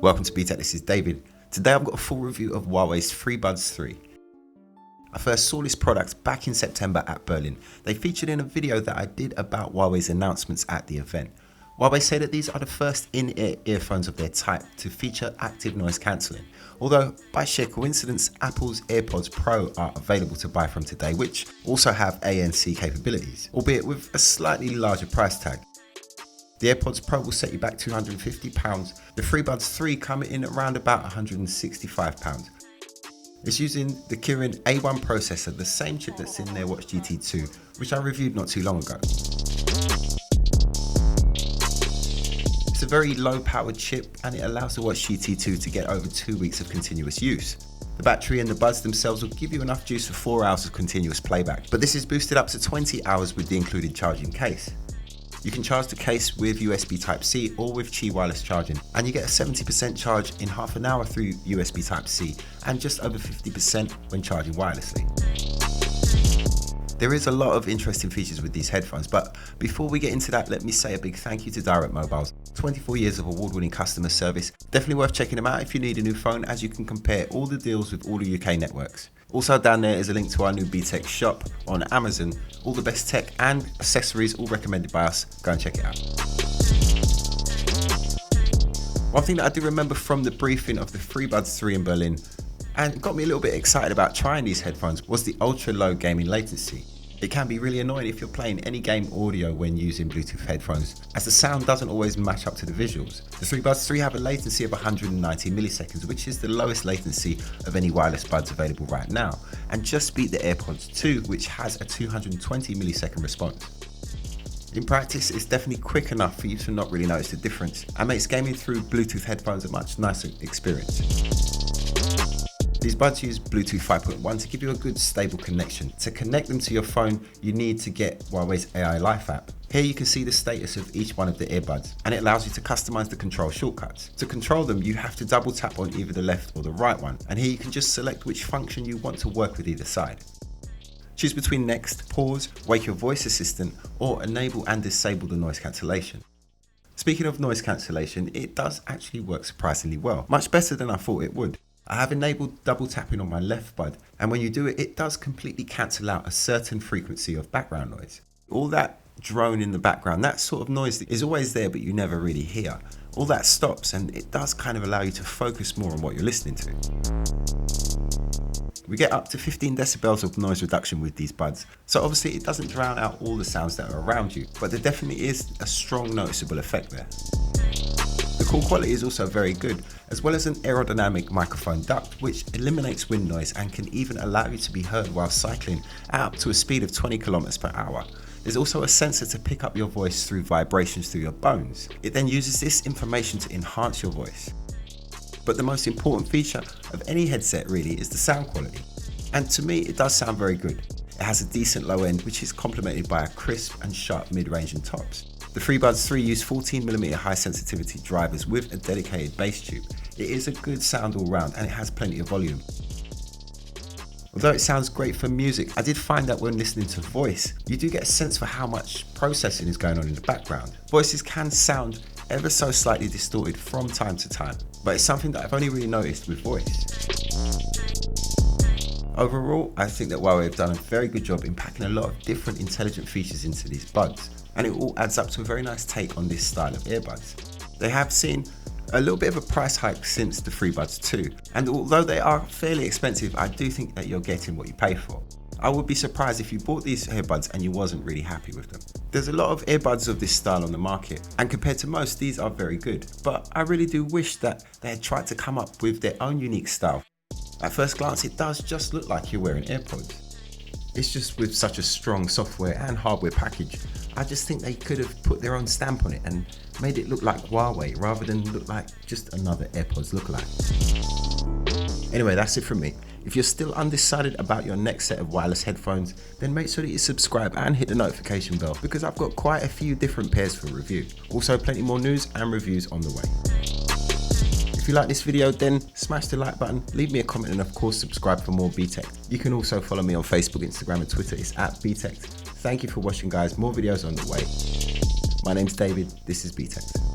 Welcome to Btekt, this is David. Today I've got a full review of Huawei's Freebuds 3. I first saw this product back in September at Berlin. They featured in a video that I did about Huawei's announcements at the event. Huawei say that these are the first in-ear earphones of their type to feature active noise cancelling. Although, by sheer coincidence, Apple's AirPods Pro are available to buy from today, which also have ANC capabilities, albeit with a slightly larger price tag. The AirPods Pro will set you back £250. The Freebuds 3 come in around about £165. It's using the Kirin A1 processor, the same chip that's in their Watch GT2, which I reviewed not too long ago. It's a very low powered chip and it allows the Watch GT2 to get over 2 weeks of continuous use. The battery and the buds themselves will give you enough juice for 4 hours of continuous playback, but this is boosted up to 20 hours with the included charging case. You can charge the case with USB Type-C or with Qi wireless charging, and you get a 70% charge in half an hour through USB Type-C and just over 50% when charging wirelessly. There is a lot of interesting features with these headphones, but before we get into that, let me say a big thank you to Direct Mobiles. 24 years of award-winning customer service. Definitely worth checking them out if you need a new phone, as you can compare all the deals with all the UK networks. Also down there is a link to our new Btekt shop on Amazon. All the best tech and accessories, all recommended by us. Go and check it out. One thing that I do remember from the briefing of the Freebuds 3 in Berlin, and got me a little bit excited about trying these headphones, was the ultra-low gaming latency. It can be really annoying if you're playing any game audio when using Bluetooth headphones, as the sound doesn't always match up to the visuals. The Freebuds 3 have a latency of 190 milliseconds, which is the lowest latency of any wireless buds available right now, and just beat the AirPods 2, which has a 220 millisecond response. In practice, it's definitely quick enough for you to not really notice the difference, and makes gaming through Bluetooth headphones a much nicer experience. These buds use Bluetooth 5.1 to give you a good stable connection. To connect them to your phone, you need to get Huawei's AI Life app. Here you can see the status of each one of the earbuds, and it allows you to customize the control shortcuts. To control them, you have to double tap on either the left or the right one, and here you can just select which function you want to work with either side. Choose between next, pause, wake your voice assistant, or enable and disable the noise cancellation. Speaking of noise cancellation, it does actually work surprisingly well, much better than I thought it would. I have enabled double tapping on my left bud, and when you do it, it does completely cancel out a certain frequency of background noise. All that drone in the background, that sort of noise is always there but you never really hear. All that stops and it does kind of allow you to focus more on what you're listening to. We get up to 15 decibels of noise reduction with these buds, so obviously it doesn't drown out all the sounds that are around you, but there definitely is a strong noticeable effect there. The call quality is also very good, as well as an aerodynamic microphone duct which eliminates wind noise and can even allow you to be heard while cycling at up to a speed of 20 km per hour. There's also a sensor to pick up your voice through vibrations through your bones. It then uses this information to enhance your voice. But the most important feature of any headset really is the sound quality. And to me it does sound very good. It has a decent low end which is complemented by a crisp and sharp mid-range and tops. The Freebuds 3 use 14mm high sensitivity drivers with a dedicated bass tube. It is a good sound all round and it has plenty of volume. Although it sounds great for music, I did find that when listening to voice, you do get a sense for how much processing is going on in the background. Voices can sound ever so slightly distorted from time to time, but it's something that I've only really noticed with voice. Overall, I think that Huawei have done a very good job in packing a lot of different intelligent features into these buds, and it all adds up to a very nice take on this style of earbuds. They have seen a little bit of a price hike since the Freebuds 2, and although they are fairly expensive, I do think that you're getting what you pay for. I would be surprised if you bought these earbuds and you wasn't really happy with them. There's a lot of earbuds of this style on the market, and compared to most, these are very good, but I really do wish that they had tried to come up with their own unique style. At first glance, it does just look like you're wearing AirPods. It's just with such a strong software and hardware package, I just think they could have put their own stamp on it and made it look like Huawei rather than look like just another AirPods lookalike. Anyway, that's it from me. If you're still undecided about your next set of wireless headphones, then make sure that you subscribe and hit the notification bell, because I've got quite a few different pairs for review. Also plenty more news and reviews on the way. If you like this video, then smash the like button, leave me a comment, and of course subscribe for more Btekt. You can also follow me on Facebook, Instagram and Twitter. It's at Btekt. Thank you for watching guys, more videos on the way. My name's David, this is Btekt.